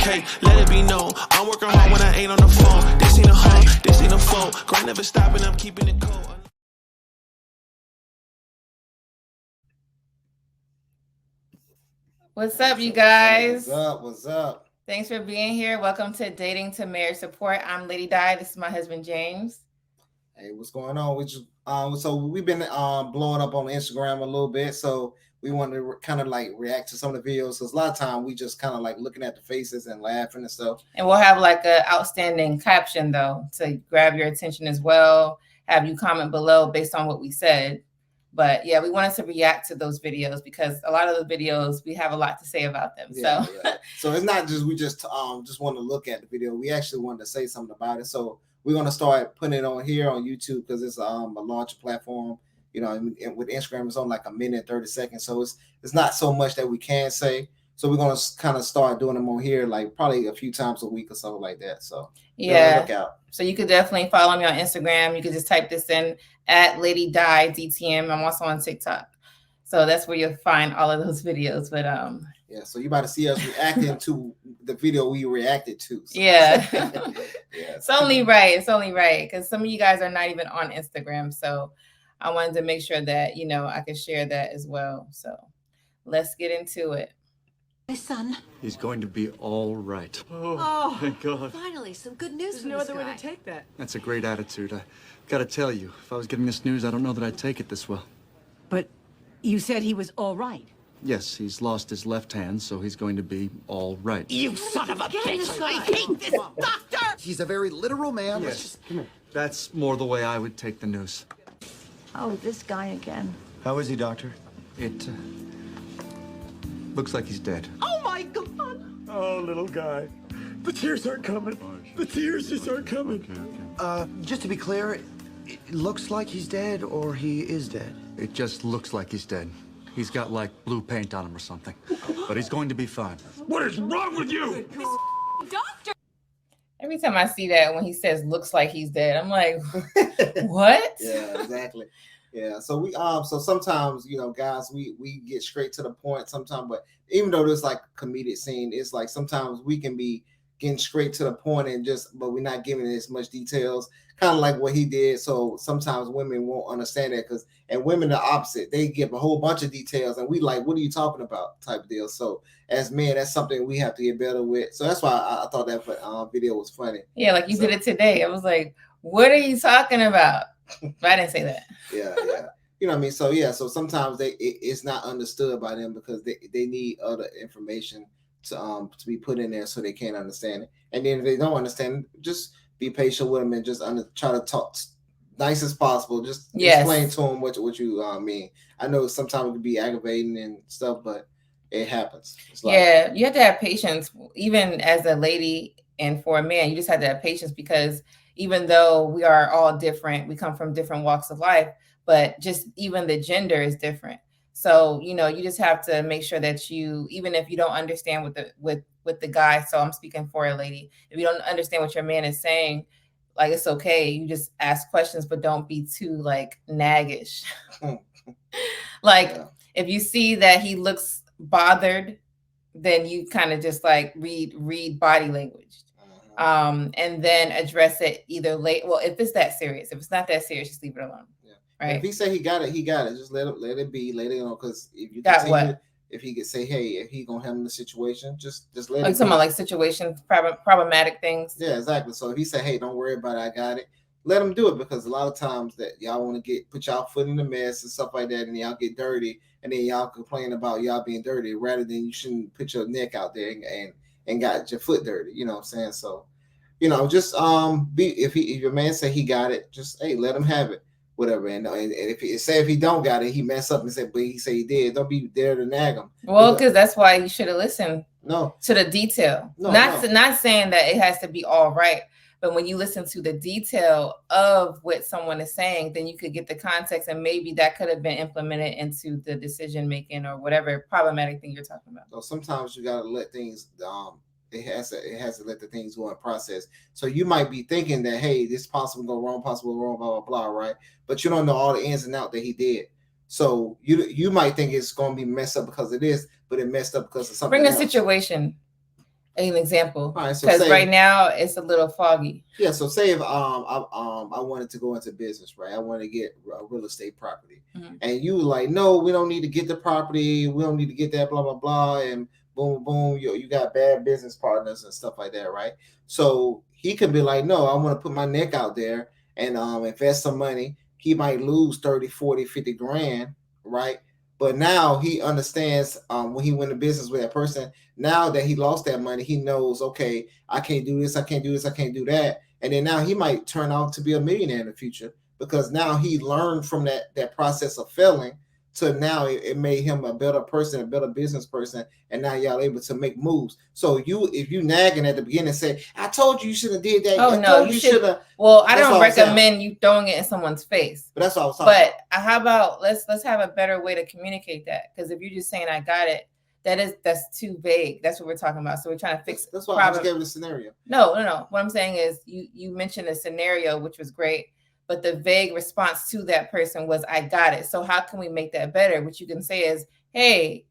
okay, let it be known. I'm working hard when I ain't on the phone. This ain't a home, this ain't a phone. Grind never stopping, I'm keeping it cold. What's up, you guys? What's up? Thanks for being here. Welcome to Dating to Marriage Support. I'm Lady Di. This is my husband, James. Hey, what's going on? So we've been blowing up on Instagram a little bit, so we wanted to kind of like react to some of the videos because a lot of time we just kind of like looking at the faces and laughing and stuff. And we'll have like an outstanding caption though to grab your attention as well. Have you comment below based on what we said. But yeah, we wanted to react to those videos because a lot of the videos we have a lot to say about them. Yeah. So it's not just we just want to look at the video. We actually wanted to say something about it. So we're going to start putting it on here on YouTube because it's a launch platform. You know, and with Instagram, it's on like a minute and 30 seconds. So it's not so much that we can say. So we're going to kind of start doing them on here, like probably a few times a week or something like that. So yeah, look out. So you could definitely follow me on Instagram. You could just type this in at Lady Di DTM. I'm also on TikTok. So that's where you'll find all of those videos. But yeah, so you about to see us reacting to the video we reacted to. So. Yeah. Yeah. It's only right. It's only right because some of you guys are not even on Instagram. So I wanted to make sure that, you know, I could share that as well. So let's get into it. My son. He's going to be all right. Oh, thank God. Finally, some good news. There's no other way to take that. That's a great attitude. I gotta tell you, if I was getting this news, I don't know that I'd take it this well. But you said he was all right. Yes, he's lost his left hand, so he's going to be all right. You son of a bitch! I hate this doctor! He's a very literal man. Yes. That's more the way I would take the news. Oh, this guy again. How is he, doctor? It looks like he's dead. Oh my God! Oh, little guy. The tears aren't coming. The tears just aren't coming. Just to be clear, it looks like he's dead or he is dead. It just looks like he's dead. He's got like blue paint on him or something. But he's going to be fine. What is wrong with you? Doctor! Every time I see that when he says looks like he's dead, I'm like, what? Yeah, exactly. Yeah. So so sometimes, you know, guys, we get straight to the point sometimes, but even though there's like a comedic scene, it's like sometimes we can be getting straight to the point but we're not giving it as much details, kind of like what he did. So sometimes women won't understand that and women are opposite. They give a whole bunch of details and we like, what are you talking about type of deal. So as men, that's something we have to get better with. So that's why I thought that video was funny. Yeah, like you did it today. I was like, what are you talking about? But I didn't say that. Yeah. You know what I mean? So yeah, so sometimes it's not understood by them because they need other information to be put in there so they can't understand it. And then if they don't understand, just be patient with them and just try to talk nice as possible. Just explain to them what you mean. I know sometimes it can be aggravating and stuff, but it happens. Yeah, you have to have patience, even as a lady and for a man. You just have to have patience because even though we are all different, we come from different walks of life, but just even the gender is different. So, you know, you just have to make sure that you, even if you don't understand with the guy, so I'm speaking for a lady, if you don't understand what your man is saying, like, it's okay. You just ask questions, but don't be too like naggish. If you see that he looks bothered, then you kind of just like read body language. And then address it either late. Well, if it's that serious, if it's not that serious, just leave it alone. Yeah. Right. If he say he got it, just let it be, let it go. Because if you got what, if he could say, hey, if he gonna handle the situation, just let it. Like talking about like situations, problematic things. Yeah, exactly. So if he say, hey, don't worry about it, I got it. Let him do it because a lot of times that y'all want to put y'all foot in the mess and stuff like that, and y'all get dirty, and then y'all complain about y'all being dirty rather than you shouldn't put your neck out there and got your foot dirty. You know what I'm saying? So, you know, just if your man say he got it, just hey, let him have it, whatever. And if he don't got it, he mess up and say, but he say he did. Don't be there to nag him. Well, because that's why you should have listened. No, to the detail. Not saying that it has to be all right, but when you listen to the detail of what someone is saying, then you could get the context, and maybe that could have been implemented into the decision making or whatever problematic thing you're talking about. So sometimes you gotta let things. It has to let the things go in process. So you might be thinking that, hey, this possible go wrong, possible wrong, blah blah blah, right? But you don't know all the ins and outs that he did. So you might think it's going to be messed up because it is, but it messed up because of something. Bring a situation. an example, All right, so because say- right now it's a little foggy. Yeah, so say if I wanted to go into business, right? I want to get a real estate property, Mhm. and you were like, no, we don't need to get the property, we don't need to get that, blah blah blah, and boom boom, you got bad business partners and stuff like that, right? So he could be like, no, I want to put my neck out there and invest some money. He might lose 30, 40, 50 grand, right? But now he understands when he went to business with that person, now that he lost that money, he knows, okay, I can't do this, I can't do this, I can't do that. And then now he might turn out to be a millionaire in the future because now he learned from that process of failing to now it made him a better person, a better business person, and now y'all able to make moves. So if you nagging at the beginning and say, I told you shouldn't have did that. Oh, I no, told you should have. Well, I That's don't what I'm saying. recommend you throwing it in someone's face. But that's what I was talking But how about let's have a better way to communicate that? Because if you're just saying I got it, that's too vague. That's what we're talking about. So we're trying to fix. That's why I just gave it a scenario. No. What I'm saying is you mentioned a scenario which was great, but the vague response to that person was I got it. So how can we make that better? What you can say is, hey,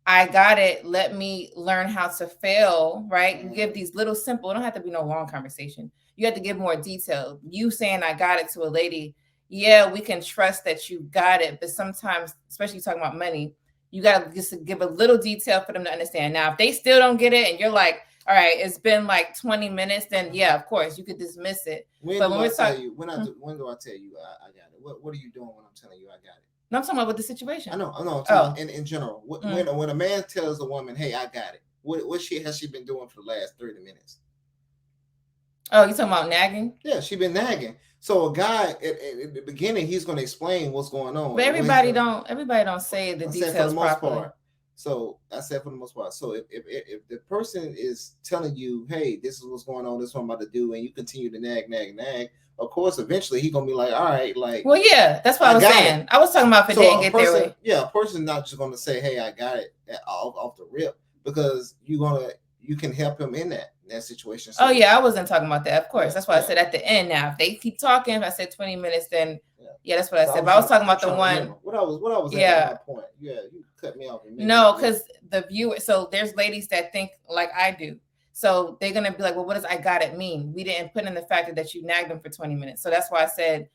I got it. Let me learn how to fail, right? You give these little simple, it don't have to be no long conversation. You have to give more detail. You saying I got it to a lady, yeah, we can trust that you got it, but sometimes, especially talking about money, you got to just give a little detail for them to understand. Now, if they still don't get it and you're like, all right, it's been like 20 minutes, then yeah, of course, you could dismiss it. When But do when I we're tell talking, you? When do I tell you I got it? What are you doing when I'm telling you I got it? no, I'm talking about with the situation. I know. Oh. In general, when a man tells a woman, "Hey, I got it," what has she been doing for the last 30 minutes? Oh, you talking about nagging? Yeah, she been nagging. So a guy at the beginning, he's going to explain what's going on. But everybody don't say the I said details for the most properly. part. So I said for the most part. So if the person is telling you, "Hey, this is what's going on, this is what I'm about to do," and you continue to nag, of course, eventually he's gonna be like, "All right, like." Well, yeah, that's what I was got saying. it. I was talking about if it didn't get their way. Yeah, a person's not just gonna say, "Hey, I got it" off the rip, because you can help him in that situation. So, Oh yeah, I wasn't talking about that. Of course, that's why I yeah. said at the end. Now, if they keep talking, if I said 20 minutes, then Yeah. yeah, that's what I So said. But I was talking about the trying to one. remember what I was at Yeah. my point. Yeah, you cut me off. No, because the viewer. So there's ladies that think like I do. So they're gonna be like, well, what does I got it mean? We didn't put in the factor that you nagged them for 20 minutes. So that's why I said.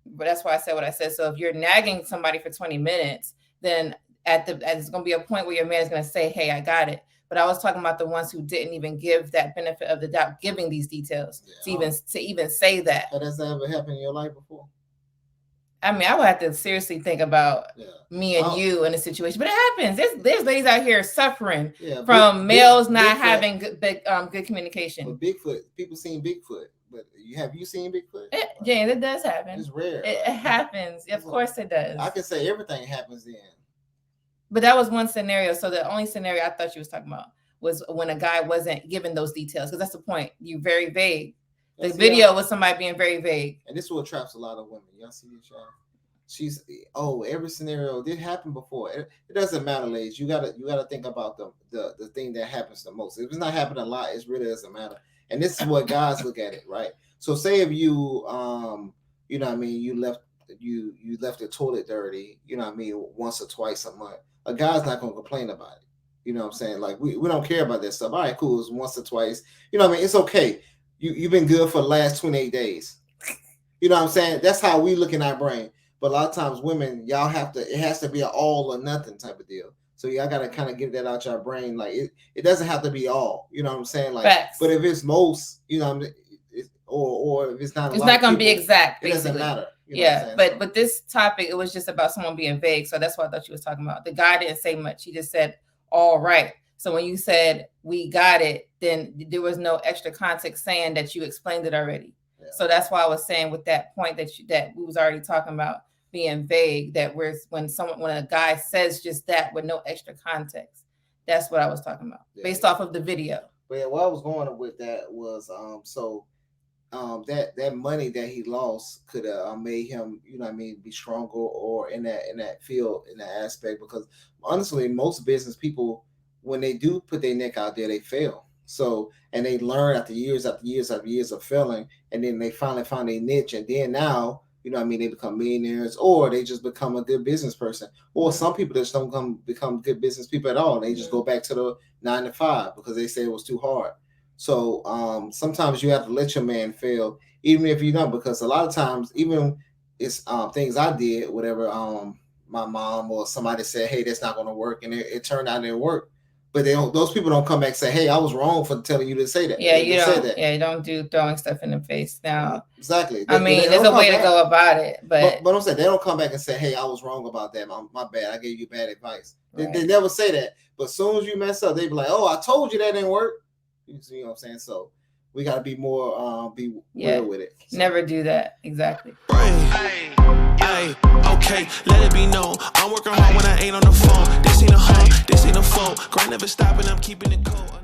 But that's why I said what I said. So if you're nagging somebody for 20 minutes, then it's gonna be a point where your man is gonna say, hey, I got it. But I was talking about the ones who didn't even give that benefit of the doubt, giving these details to even say that. Has that ever happened in your life before? I mean, I would have to seriously think about me and you in a situation, but it happens. There's ladies out here suffering from males not having good communication. But Bigfoot, people seen Bigfoot, but have you seen Bigfoot? James, it does happen. It's rare. It happens. Of course it does. I can say everything happens then. But that was one scenario. So the only scenario I thought you was talking about was when a guy wasn't given those details, because that's the point. You're very vague. The video was somebody being very vague. And this is what traps a lot of women. Y'all see this, y'all? She's every scenario did happen before. It doesn't matter, ladies. You gotta think about the thing that happens the most. If it's not happening a lot, it really doesn't matter. And this is what guys look at it, right? So say if you you know what I mean, you left the toilet dirty, you know what I mean, once or twice a month. A guy's not gonna complain about it. You know what I'm saying? Like we don't care about that stuff. All right, cool. It's once or twice. You know what I mean? It's okay. You've been good for the last 28 days. You know what I'm saying? That's how we look in our brain. But a lot of times women, y'all it has to be an all or nothing type of deal. So y'all got to kind of get that out your brain. Like it doesn't have to be all, you know what I'm saying? Like, facts. But if it's most, you know, or if it's not, it's not going to be exact. Basically. It doesn't matter. You know but this topic, it was just about someone being vague. So that's what I thought you was talking about. The guy didn't say much. He just said, all right. So when you said we got it, then there was no extra context saying that you explained it already. Yeah. So that's why I was saying with that point that we was already talking about being vague, that when a guy says just that with no extra context, that's what I was talking about based off of the video. But yeah, what I was going with that was that money that he lost could have made him, you know what I mean, be stronger or in that field, in that aspect, because honestly, most business people, when they do put their neck out there, they fail. So, and they learn after years of failing, and then they finally found a niche, and then now you know what I mean, they become millionaires, or they just become a good business person. Or some people just don't become good business people at all. They just go back to the 9 to 5 because they say it was too hard. So sometimes you have to let your man fail, even if you don't, because a lot of times, even it's things I did, whatever, my mom or somebody said, hey, that's not going to work. And it turned out it didn't work. But those people don't come back and say, hey, I was wrong for telling you to say that. Yeah, you don't. Yeah, you don't do throwing stuff in the face now. Exactly. I mean, there's a way to go about it, but I'm saying they don't come back and say, hey, I was wrong about that. My bad. I gave you bad advice. Right. They never say that. But as soon as you mess up, they be like, oh, I told you that didn't work. You see what I'm saying? So we got to be more real with it. So. Never do that. Exactly. Hey, okay, let it be known. I'm working hard when I ain't on the phone. This ain't a home, this ain't a phone. Grind never stopping, I'm keeping it cold.